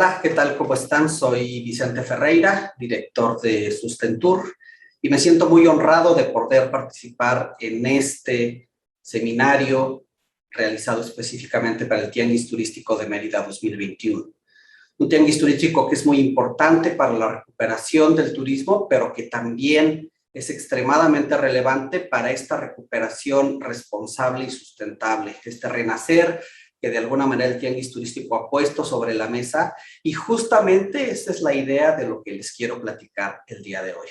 Hola, ¿qué tal? ¿Cómo están? Soy Vicente Ferreira, director de Sustentur, y me siento muy honrado de poder participar en este seminario realizado específicamente para el Tianguis Turístico de Mérida 2021. Un tianguis turístico que es muy importante para la recuperación del turismo, pero que también es extremadamente relevante para esta recuperación responsable y sustentable, este renacer que de alguna manera el tianguis turístico ha puesto sobre la mesa, y justamente esta es la idea de lo que les quiero platicar el día de hoy.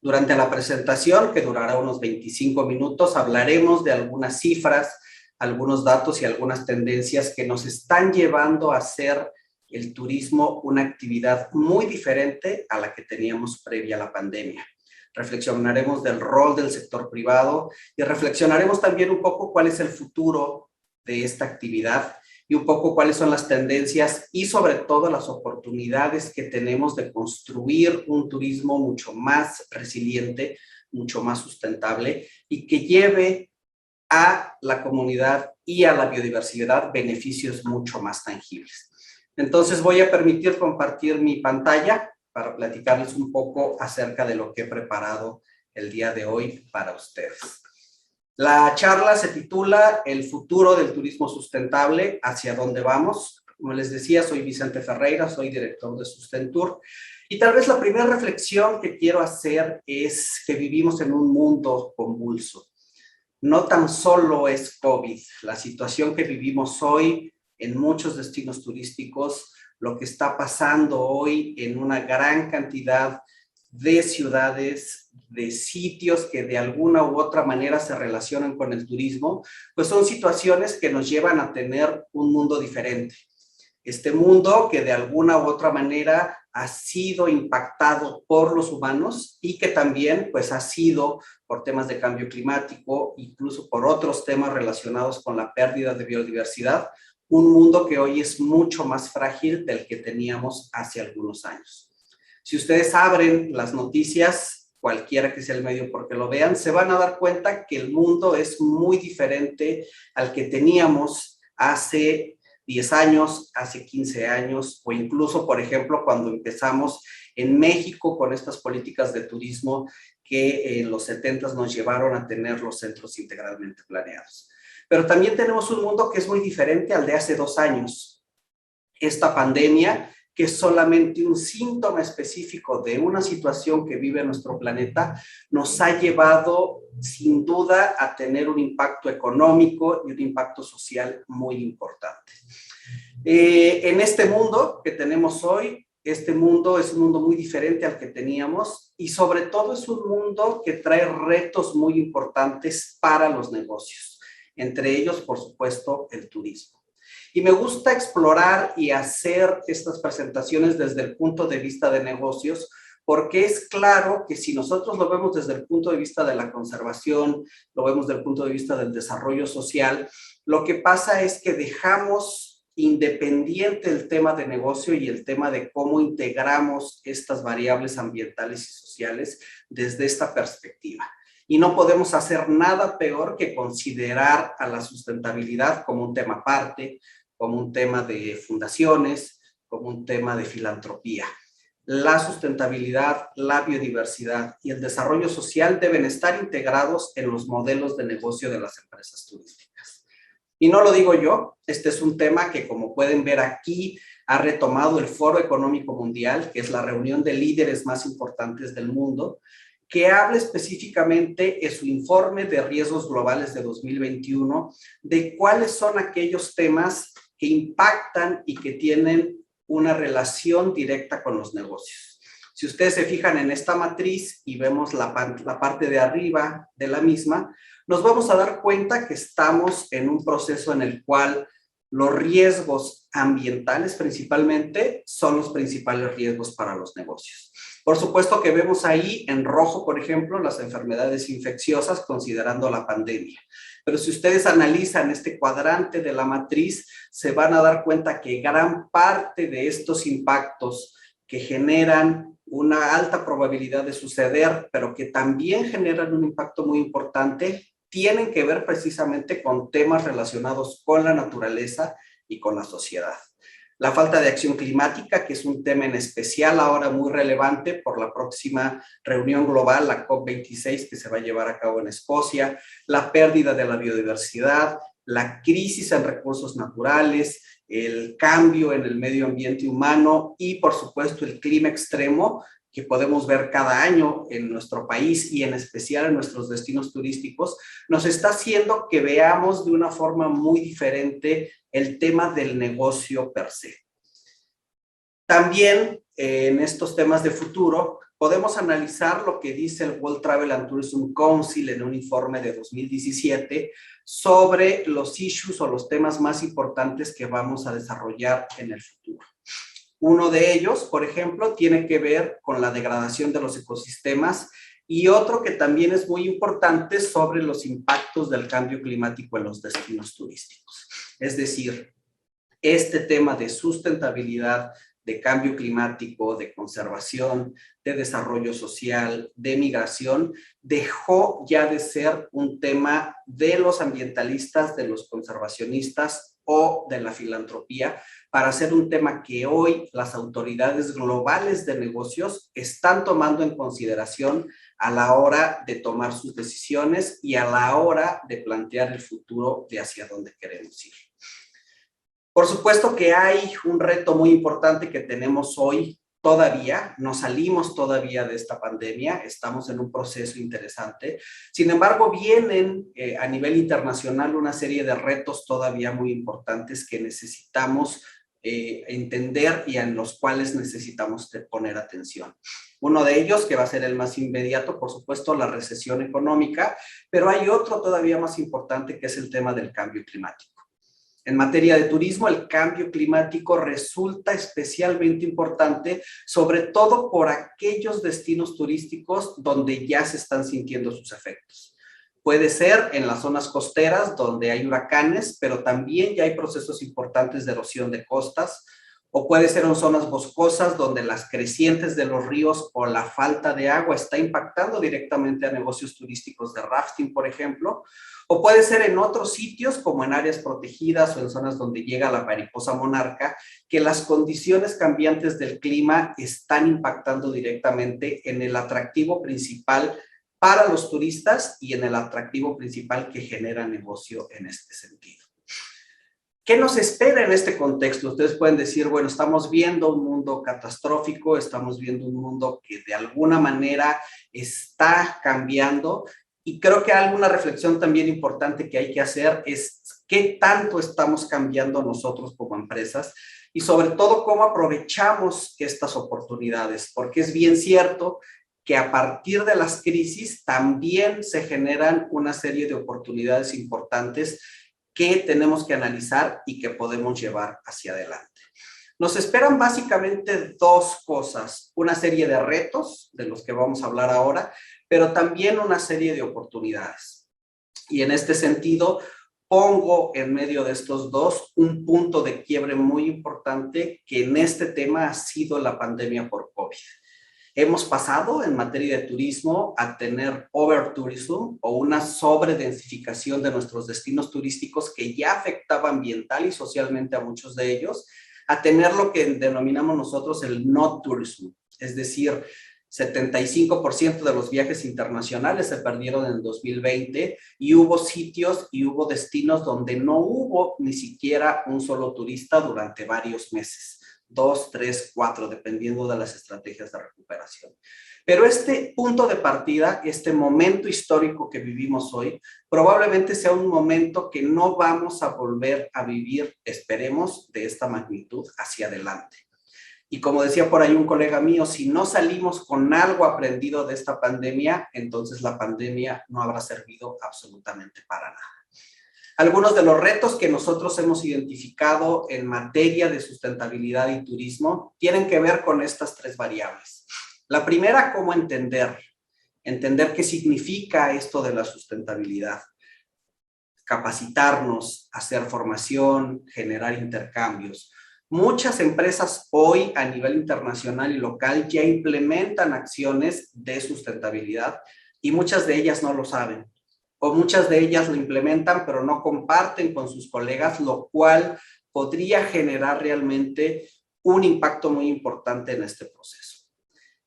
Durante la presentación, que durará unos 25 minutos, hablaremos de algunas cifras, algunos datos y algunas tendencias que nos están llevando a hacer el turismo una actividad muy diferente a la que teníamos previa a la pandemia. Reflexionaremos del rol del sector privado y reflexionaremos también un poco cuál es el futuro de esta actividad y un poco cuáles son las tendencias y sobre todo las oportunidades que tenemos de construir un turismo mucho más resiliente, mucho más sustentable y que lleve a la comunidad y a la biodiversidad beneficios mucho más tangibles. Entonces voy a permitir compartir mi pantalla para platicarles un poco acerca de lo que he preparado el día de hoy para ustedes. La charla se titula El futuro del turismo sustentable, ¿hacia dónde vamos? Como les decía, soy Vicente Ferreira, soy director de Sustentur, y tal vez la primera reflexión que quiero hacer es que vivimos en un mundo convulso. No tan solo es COVID, la situación que vivimos hoy en muchos destinos turísticos, lo que está pasando hoy en una gran cantidad de ciudades, de sitios que de alguna u otra manera se relacionan con el turismo, pues son situaciones que nos llevan a tener un mundo diferente. Este mundo que de alguna u otra manera ha sido impactado por los humanos y que también pues ha sido por temas de cambio climático, incluso por otros temas relacionados con la pérdida de biodiversidad, un mundo que hoy es mucho más frágil del que teníamos hace algunos años. Si ustedes abren las noticias, cualquiera que sea el medio porque lo vean, se van a dar cuenta que el mundo es muy diferente al que teníamos hace 10 años, hace 15 años, o incluso, por ejemplo, cuando empezamos en México con estas políticas de turismo que en los 70 nos llevaron a tener los centros integralmente planeados. Pero también tenemos un mundo que es muy diferente al de hace 2 años. Esta pandemia, que es solamente un síntoma específico de una situación que vive nuestro planeta, nos ha llevado sin duda a tener un impacto económico y un impacto social muy importante. En este mundo que tenemos hoy, este mundo es un mundo muy diferente al que teníamos y sobre todo es un mundo que trae retos muy importantes para los negocios, entre ellos, por supuesto, el turismo. Y me gusta explorar y hacer estas presentaciones desde el punto de vista de negocios, porque es claro que si nosotros lo vemos desde el punto de vista de la conservación, lo vemos desde el punto de vista del desarrollo social, lo que pasa es que dejamos independiente el tema de negocio y el tema de cómo integramos estas variables ambientales y sociales desde esta perspectiva. Y no podemos hacer nada peor que considerar a la sustentabilidad como un tema aparte, como un tema de fundaciones, como un tema de filantropía. La sustentabilidad, la biodiversidad y el desarrollo social deben estar integrados en los modelos de negocio de las empresas turísticas. Y no lo digo yo, este es un tema que, como pueden ver aquí, ha retomado el Foro Económico Mundial, que es la reunión de líderes más importantes del mundo, que habla específicamente en su informe de riesgos globales de 2021 de cuáles son aquellos temas que impactan y que tienen una relación directa con los negocios. Si ustedes se fijan en esta matriz y vemos la parte de arriba de la misma, nos vamos a dar cuenta que estamos en un proceso en el cual los riesgos ambientales principalmente son los principales riesgos para los negocios. Por supuesto que vemos ahí en rojo, por ejemplo, las enfermedades infecciosas considerando la pandemia. Pero si ustedes analizan este cuadrante de la matriz, se van a dar cuenta que gran parte de estos impactos que generan una alta probabilidad de suceder, pero que también generan un impacto muy importante, tienen que ver precisamente con temas relacionados con la naturaleza y con la sociedad. La falta de acción climática, que es un tema en especial ahora muy relevante por la próxima reunión global, la COP26, que se va a llevar a cabo en Escocia, la pérdida de la biodiversidad, la crisis en recursos naturales, el cambio en el medio ambiente humano y, por supuesto, el clima extremo que podemos ver cada año en nuestro país y en especial en nuestros destinos turísticos, nos está haciendo que veamos de una forma muy diferente el tema del negocio per se. También en estos temas de futuro podemos analizar lo que dice el World Travel and Tourism Council en un informe de 2017 sobre los issues o los temas más importantes que vamos a desarrollar en el futuro. Uno de ellos, por ejemplo, tiene que ver con la degradación de los ecosistemas y otro que también es muy importante sobre los impactos del cambio climático en los destinos turísticos. Es decir, este tema de sustentabilidad, de cambio climático, de conservación, de desarrollo social, de migración, dejó ya de ser un tema de los ambientalistas, de los conservacionistas o de la filantropía, para ser un tema que hoy las autoridades globales de negocios están tomando en consideración a la hora de tomar sus decisiones y a la hora de plantear el futuro de hacia dónde queremos ir. Por supuesto que hay un reto muy importante que tenemos hoy todavía, no salimos todavía de esta pandemia, estamos en un proceso interesante. Sin embargo, vienen a nivel internacional una serie de retos todavía muy importantes que necesitamos entender y en los cuales necesitamos poner atención. Uno de ellos, que va a ser el más inmediato, por supuesto, la recesión económica, pero hay otro todavía más importante que es el tema del cambio climático. En materia de turismo, el cambio climático resulta especialmente importante, sobre todo por aquellos destinos turísticos donde ya se están sintiendo sus efectos. Puede ser en las zonas costeras donde hay huracanes, pero también ya hay procesos importantes de erosión de costas, o puede ser en zonas boscosas donde las crecientes de los ríos o la falta de agua está impactando directamente a negocios turísticos de rafting, por ejemplo, o puede ser en otros sitios como en áreas protegidas o en zonas donde llega la mariposa monarca, que las condiciones cambiantes del clima están impactando directamente en el atractivo principal para los turistas y en el atractivo principal que genera negocio en este sentido. ¿Qué nos espera en este contexto? Ustedes pueden decir, bueno, estamos viendo un mundo catastrófico, estamos viendo un mundo que de alguna manera está cambiando, y creo que alguna reflexión también importante que hay que hacer es qué tanto estamos cambiando nosotros como empresas y sobre todo cómo aprovechamos estas oportunidades, porque es bien cierto que a partir de las crisis también se generan una serie de oportunidades importantes que tenemos que analizar y que podemos llevar hacia adelante. Nos esperan básicamente dos cosas, una serie de retos de los que vamos a hablar ahora, pero también una serie de oportunidades. Y en este sentido, pongo en medio de estos dos un punto de quiebre muy importante que en este tema ha sido la pandemia por COVID. Hemos pasado en materia de turismo a tener overtourism o una sobredensificación de nuestros destinos turísticos que ya afectaba ambiental y socialmente a muchos de ellos, a tener lo que denominamos nosotros el no tourism, es decir, 75% de los viajes internacionales se perdieron en 2020 y hubo sitios y hubo destinos donde no hubo ni siquiera un solo turista durante varios meses. 2, 3, 4, dependiendo de las estrategias de recuperación. Pero este punto de partida, este momento histórico que vivimos hoy, probablemente sea un momento que no vamos a volver a vivir, esperemos, de esta magnitud hacia adelante. Y como decía por ahí un colega mío, si no salimos con algo aprendido de esta pandemia, entonces la pandemia no habrá servido absolutamente para nada. Algunos de los retos que nosotros hemos identificado en materia de sustentabilidad y turismo tienen que ver con estas tres variables. La primera, cómo entender qué significa esto de la sustentabilidad. Capacitarnos, hacer formación, generar intercambios. Muchas empresas hoy a nivel internacional y local ya implementan acciones de sustentabilidad y muchas de ellas no lo saben. O muchas de ellas lo implementan, pero no comparten con sus colegas, lo cual podría generar realmente un impacto muy importante en este proceso.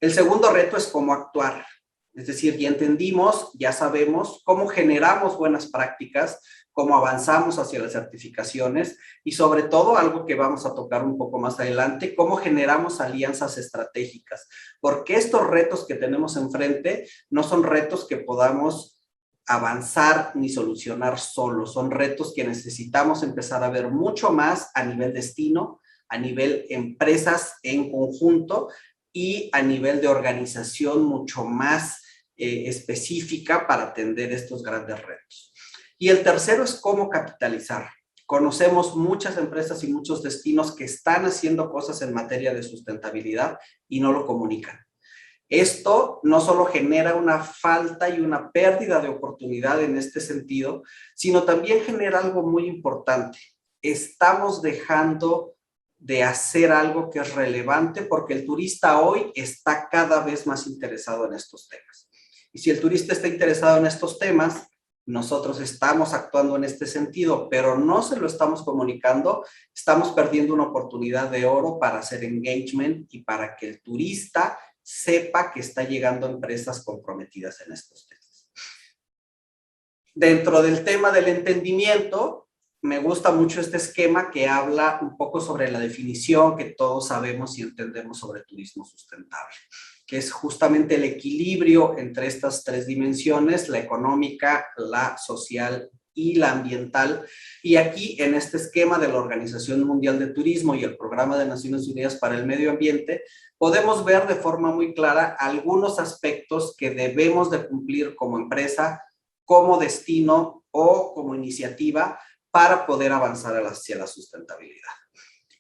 El segundo reto es cómo actuar. Es decir, ya entendimos, ya sabemos cómo generamos buenas prácticas, cómo avanzamos hacia las certificaciones y sobre todo, algo que vamos a tocar un poco más adelante, cómo generamos alianzas estratégicas. Porque estos retos que tenemos enfrente no son retos que podamos avanzar ni solucionar solos, son retos que necesitamos empezar a ver mucho más a nivel destino, a nivel empresas en conjunto y a nivel de organización mucho más específica para atender estos grandes retos. Y el tercero es cómo capitalizar. Conocemos muchas empresas y muchos destinos que están haciendo cosas en materia de sustentabilidad y no lo comunican. Esto no solo genera una falta y una pérdida de oportunidad en este sentido, sino también genera algo muy importante. Estamos dejando de hacer algo que es relevante porque el turista hoy está cada vez más interesado en estos temas. Y si el turista está interesado en estos temas, nosotros estamos actuando en este sentido, pero no se lo estamos comunicando, estamos perdiendo una oportunidad de oro para hacer engagement y para que el turista sepa que está llegando a empresas comprometidas en estos temas. Dentro del tema del entendimiento, me gusta mucho este esquema que habla un poco sobre la definición que todos sabemos y entendemos sobre turismo sustentable, que es justamente el equilibrio entre estas tres dimensiones, la económica, la social y la ambiental. Y aquí, en este esquema de la Organización Mundial de Turismo y el Programa de Naciones Unidas para el Medio Ambiente, podemos ver de forma muy clara algunos aspectos que debemos de cumplir como empresa, como destino o como iniciativa para poder avanzar hacia la sustentabilidad.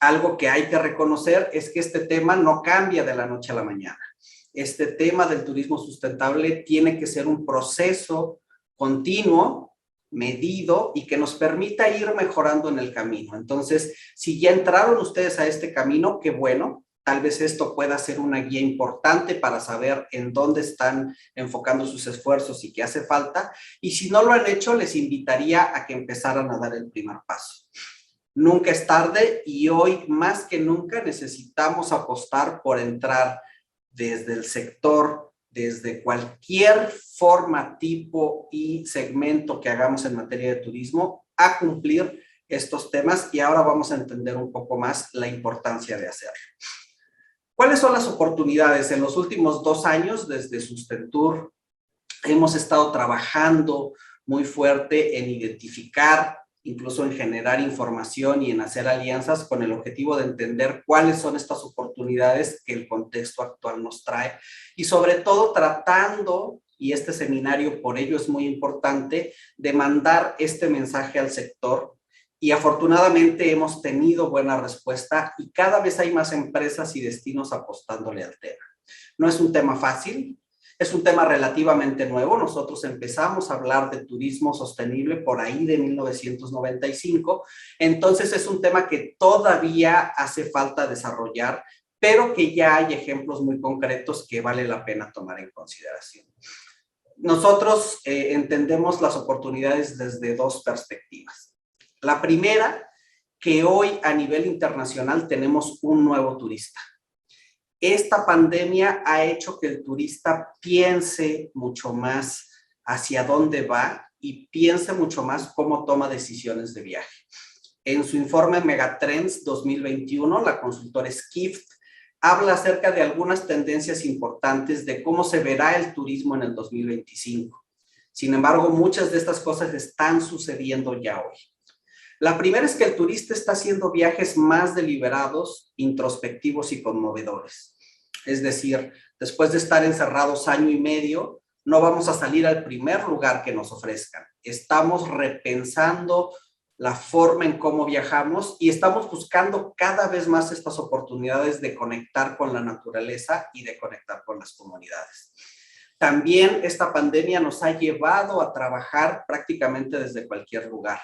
Algo que hay que reconocer es que este tema no cambia de la noche a la mañana. Este tema del turismo sustentable tiene que ser un proceso continuo, medido y que nos permita ir mejorando en el camino. Entonces, si ya entraron ustedes a este camino, qué bueno. Tal vez esto pueda ser una guía importante para saber en dónde están enfocando sus esfuerzos y qué hace falta. Y si no lo han hecho, les invitaría a que empezaran a dar el primer paso. Nunca es tarde y hoy más que nunca necesitamos apostar por entrar desde el sector, desde cualquier forma, tipo y segmento que hagamos en materia de turismo, a cumplir estos temas y ahora vamos a entender un poco más la importancia de hacerlo. ¿Cuáles son las oportunidades? En los últimos 2 años, desde Sustentur, hemos estado trabajando muy fuerte en identificar, incluso en generar información y en hacer alianzas con el objetivo de entender cuáles son estas oportunidades que el contexto actual nos trae y sobre todo tratando, y este seminario por ello es muy importante, de mandar este mensaje al sector. Y afortunadamente hemos tenido buena respuesta y cada vez hay más empresas y destinos apostándole al tema. No es un tema fácil, es un tema relativamente nuevo. Nosotros empezamos a hablar de turismo sostenible por ahí de 1995, entonces es un tema que todavía hace falta desarrollar, pero que ya hay ejemplos muy concretos que vale la pena tomar en consideración. Nosotros entendemos las oportunidades desde 2 perspectivas. La primera, que hoy a nivel internacional tenemos un nuevo turista. Esta pandemia ha hecho que el turista piense mucho más hacia dónde va y piense mucho más cómo toma decisiones de viaje. En su informe Megatrends 2021, la consultora Skift habla acerca de algunas tendencias importantes de cómo se verá el turismo en el 2025. Sin embargo, muchas de estas cosas están sucediendo ya hoy. La primera es que el turista está haciendo viajes más deliberados, introspectivos y conmovedores. Es decir, después de estar encerrados 1 año y medio, no vamos a salir al primer lugar que nos ofrezcan. Estamos repensando la forma en cómo viajamos y estamos buscando cada vez más estas oportunidades de conectar con la naturaleza y de conectar con las comunidades. También esta pandemia nos ha llevado a trabajar prácticamente desde cualquier lugar.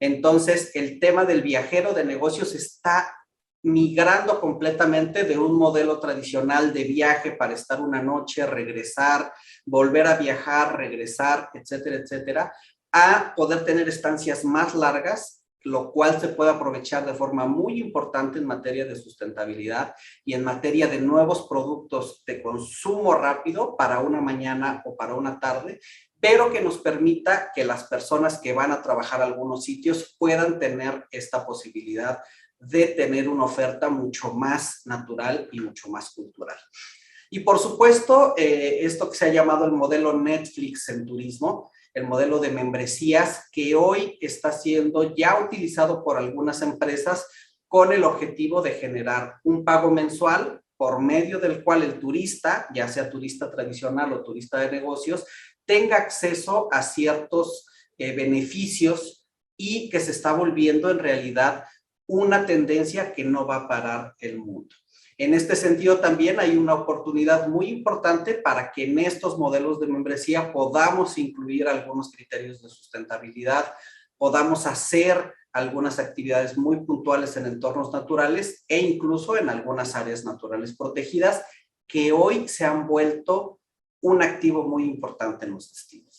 Entonces, el tema del viajero de negocios está migrando completamente de un modelo tradicional de viaje para estar una noche, regresar, volver a viajar, regresar, etcétera, etcétera, a poder tener estancias más largas lo cual se puede aprovechar de forma muy importante en materia de sustentabilidad y en materia de nuevos productos de consumo rápido para una mañana o para una tarde, pero que nos permita que las personas que van a trabajar a algunos sitios puedan tener esta posibilidad de tener una oferta mucho más natural y mucho más cultural. Y por supuesto, esto que se ha llamado el modelo Netflix en turismo, el modelo de membresías que hoy está siendo ya utilizado por algunas empresas con el objetivo de generar un pago mensual por medio del cual el turista, ya sea turista tradicional o turista de negocios, tenga acceso a ciertos beneficios y que se está volviendo en realidad una tendencia que no va a parar el mundo. En este sentido, también hay una oportunidad muy importante para que en estos modelos de membresía podamos incluir algunos criterios de sustentabilidad, podamos hacer algunas actividades muy puntuales en entornos naturales e incluso en algunas áreas naturales protegidas que hoy se han vuelto un activo muy importante en los destinos.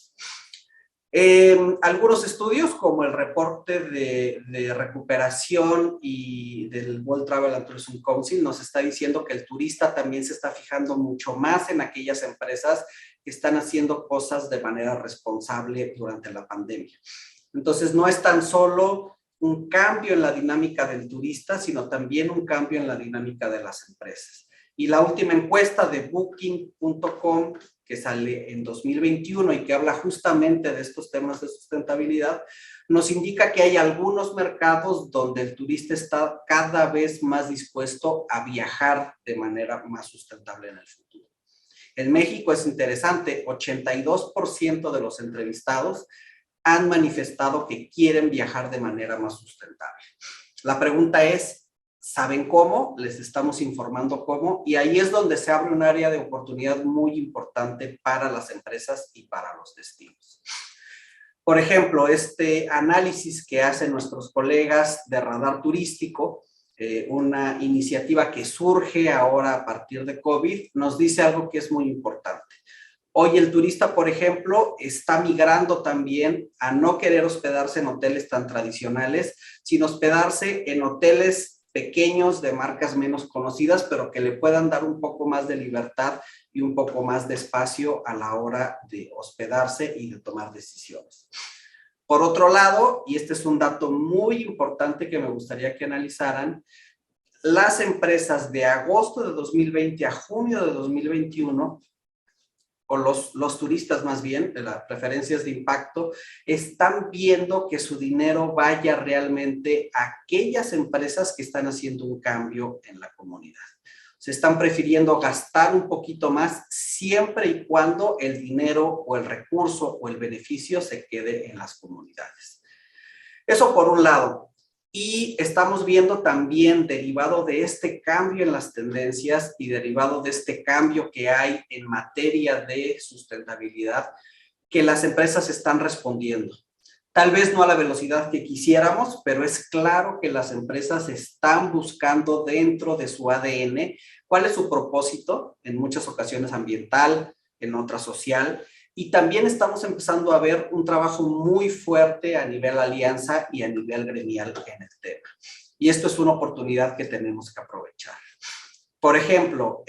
Algunos estudios, como el reporte de recuperación y del World Travel and Tourism Council, nos está diciendo que el turista también se está fijando mucho más en aquellas empresas que están haciendo cosas de manera responsable durante la pandemia. Entonces, no es tan solo un cambio en la dinámica del turista, sino también un cambio en la dinámica de las empresas. Y la última encuesta de Booking.com, que sale en 2021 y que habla justamente de estos temas de sustentabilidad, nos indica que hay algunos mercados donde el turista está cada vez más dispuesto a viajar de manera más sustentable en el futuro. En México es interesante, 82% de los entrevistados han manifestado que quieren viajar de manera más sustentable. La pregunta es, ¿saben cómo? Les estamos informando cómo, y ahí es donde se abre un área de oportunidad muy importante para las empresas y para los destinos. Por ejemplo, este análisis que hacen nuestros colegas de Radar Turístico, una iniciativa que surge ahora a partir de COVID, nos dice algo que es muy importante. Hoy el turista, por ejemplo, está migrando también a no querer hospedarse en hoteles tan tradicionales, sino hospedarse en hoteles pequeños de marcas menos conocidas, pero que le puedan dar un poco más de libertad y un poco más de espacio a la hora de hospedarse y de tomar decisiones. Por otro lado, y este es un dato muy importante que me gustaría que analizaran, las empresas de agosto de 2020 a junio de 2021, o los turistas más bien, de las preferencias de impacto, están viendo que su dinero vaya realmente a aquellas empresas que están haciendo un cambio en la comunidad. Se están prefiriendo gastar un poquito más siempre y cuando el dinero o el recurso o el beneficio se quede en las comunidades. Eso por un lado. Y estamos viendo también, derivado de este cambio en las tendencias y derivado de este cambio que hay en materia de sustentabilidad, que las empresas están respondiendo. Tal vez no a la velocidad que quisiéramos, pero es claro que las empresas están buscando dentro de su ADN cuál es su propósito, en muchas ocasiones ambiental, en otras social, y también estamos empezando a ver un trabajo muy fuerte a nivel alianza y a nivel gremial en el tema. Y esto es una oportunidad que tenemos que aprovechar. Por ejemplo,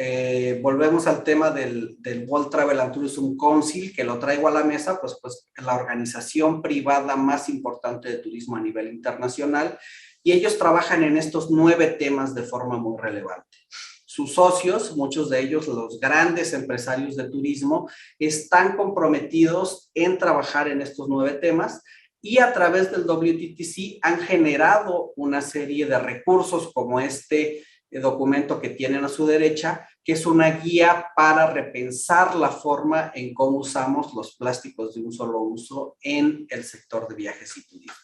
volvemos al tema del World Travel and Tourism Council, que lo traigo a la mesa, pues la organización privada más importante de turismo a nivel internacional, y ellos trabajan en estos 9 temas de forma muy relevante. Sus socios, muchos de ellos los grandes empresarios de turismo, están comprometidos en trabajar en estos 9 temas y a través del WTTC han generado una serie de recursos como este documento que tienen a su derecha, que es una guía para repensar la forma en cómo usamos los plásticos de un solo uso en el sector de viajes y turismo.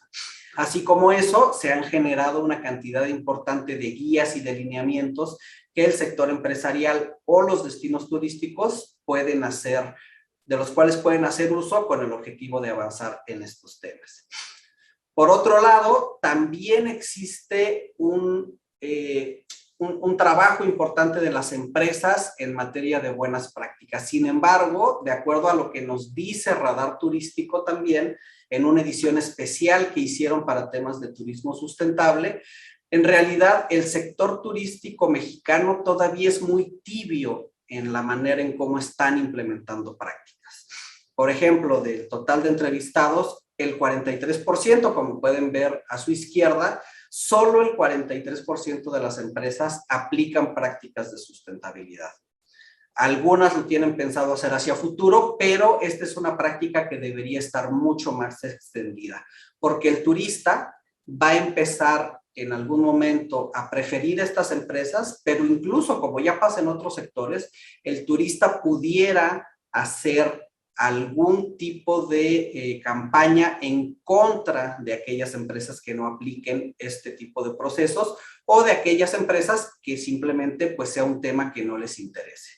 Así como eso, se han generado una cantidad importante de guías y de lineamientos que el sector empresarial o los destinos turísticos pueden hacer, de los cuales pueden hacer uso con el objetivo de avanzar en estos temas. Por otro lado, también existe un trabajo importante de las empresas en materia de buenas prácticas. Sin embargo, de acuerdo a lo que nos dice Radar Turístico también, en una edición especial que hicieron para temas de turismo sustentable, en realidad el sector turístico mexicano todavía es muy tibio en la manera en cómo están implementando prácticas. Por ejemplo, del total de entrevistados, el 43%, como pueden ver a su izquierda, solo el 43% de las empresas aplican prácticas de sustentabilidad. Algunas lo tienen pensado hacer hacia futuro, pero esta es una práctica que debería estar mucho más extendida, porque el turista va a empezar en algún momento a preferir estas empresas, pero incluso, como ya pasa en otros sectores, el turista pudiera hacer algún tipo de campaña en contra de aquellas empresas que no apliquen este tipo de procesos o de aquellas empresas que simplemente pues sea un tema que no les interese.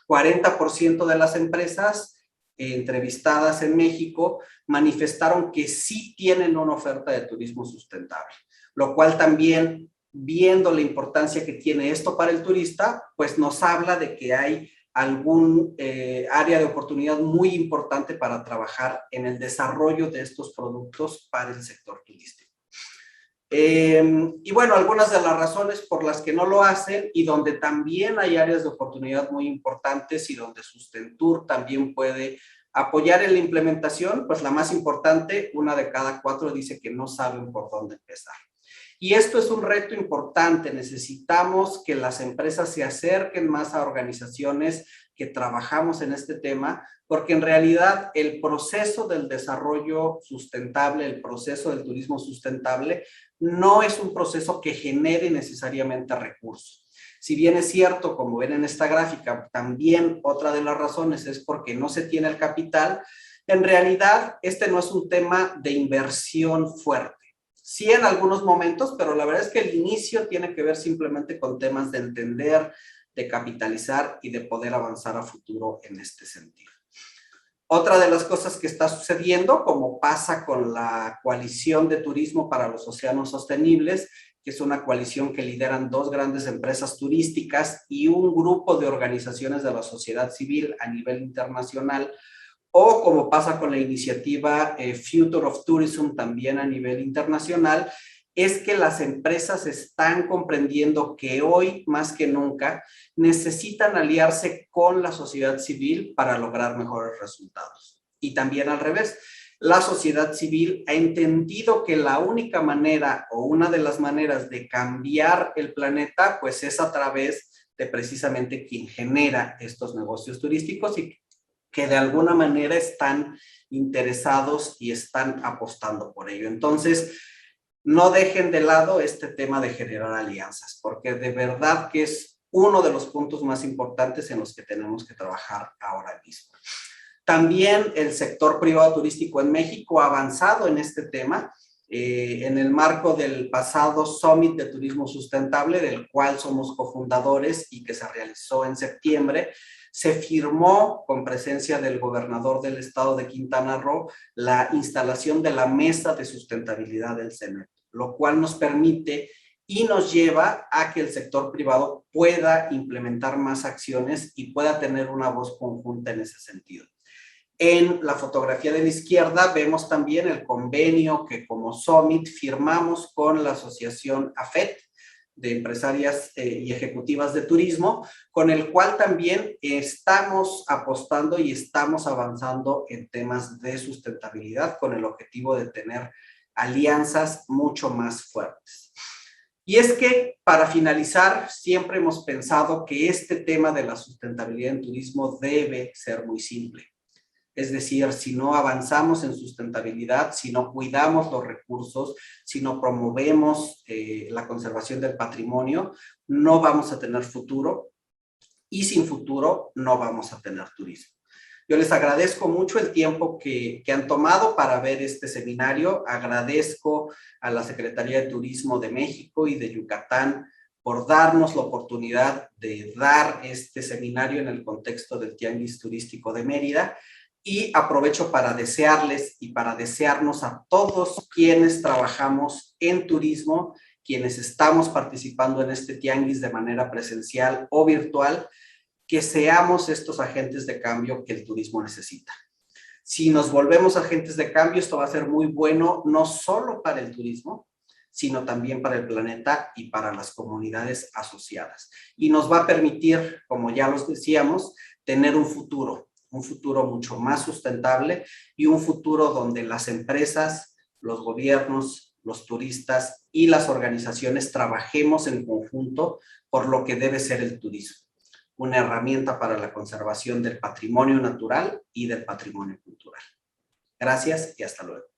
40% de las empresas entrevistadas en México manifestaron que sí tienen una oferta de turismo sustentable, lo cual también, viendo la importancia que tiene esto para el turista, pues nos habla de que hay algún área de oportunidad muy importante para trabajar en el desarrollo de estos productos para el sector turístico. Y bueno, algunas de las razones por las que no lo hacen y donde también hay áreas de oportunidad muy importantes y donde Sustentur también puede apoyar en la implementación, pues la más importante, 1 de cada 4 dice que no saben por dónde empezar. Y esto es un reto importante. Necesitamos que las empresas se acerquen más a organizaciones que trabajamos en este tema, porque en realidad el proceso del desarrollo sustentable, el proceso del turismo sustentable, no es un proceso que genere necesariamente recursos. Si bien es cierto, como ven en esta gráfica, también otra de las razones es porque no se tiene el capital, en realidad este no es un tema de inversión fuerte. Sí en algunos momentos, pero la verdad es que el inicio tiene que ver simplemente con temas de entender, de capitalizar y de poder avanzar a futuro en este sentido. Otra de las cosas que está sucediendo, como pasa con la Coalición de Turismo para los Océanos Sostenibles, que es una coalición que lideran 2 grandes empresas turísticas y un grupo de organizaciones de la sociedad civil a nivel internacional, o como pasa con la iniciativa Future of Tourism también a nivel internacional, es que las empresas están comprendiendo que hoy más que nunca necesitan aliarse con la sociedad civil para lograr mejores resultados. Y también al revés, la sociedad civil ha entendido que la única manera o una de las maneras de cambiar el planeta pues es a través de precisamente quien genera estos negocios turísticos y que de alguna manera están interesados y están apostando por ello. Entonces, no dejen de lado este tema de generar alianzas, porque de verdad que es uno de los puntos más importantes en los que tenemos que trabajar ahora mismo. También el sector privado turístico en México ha avanzado en este tema, en el marco del pasado Summit de Turismo Sustentable, del cual somos cofundadores y que se realizó en septiembre. Se firmó con presencia del gobernador del estado de Quintana Roo la instalación de la Mesa de Sustentabilidad del CENET, lo cual nos permite y nos lleva a que el sector privado pueda implementar más acciones y pueda tener una voz conjunta en ese sentido. En la fotografía de la izquierda vemos también el convenio que como Summit firmamos con la asociación AFET, de empresarias y ejecutivas de turismo, con el cual también estamos apostando y estamos avanzando en temas de sustentabilidad con el objetivo de tener alianzas mucho más fuertes. Y es que, para finalizar, siempre hemos pensado que este tema de la sustentabilidad en turismo debe ser muy simple. Es decir, si no avanzamos en sustentabilidad, si no cuidamos los recursos, si no promovemos la conservación del patrimonio, no vamos a tener futuro y sin futuro no vamos a tener turismo. Yo les agradezco mucho el tiempo que han tomado para ver este seminario. Agradezco a la Secretaría de Turismo de México y de Yucatán por darnos la oportunidad de dar este seminario en el contexto del Tianguis Turístico de Mérida. Y aprovecho para desearles y para desearnos a todos quienes trabajamos en turismo quienes estamos participando en este tianguis de manera presencial o virtual, que seamos estos agentes de cambio que el turismo necesita. Si nos volvemos agentes de cambio, esto va a ser muy bueno, no solo para el turismo, sino también para el planeta y para las comunidades asociadas. Y nos va a permitir, como ya los decíamos, tener un futuro mucho más sustentable y un futuro donde las empresas, los gobiernos, los turistas y las organizaciones trabajemos en conjunto por lo que debe ser el turismo, una herramienta para la conservación del patrimonio natural y del patrimonio cultural. Gracias y hasta luego.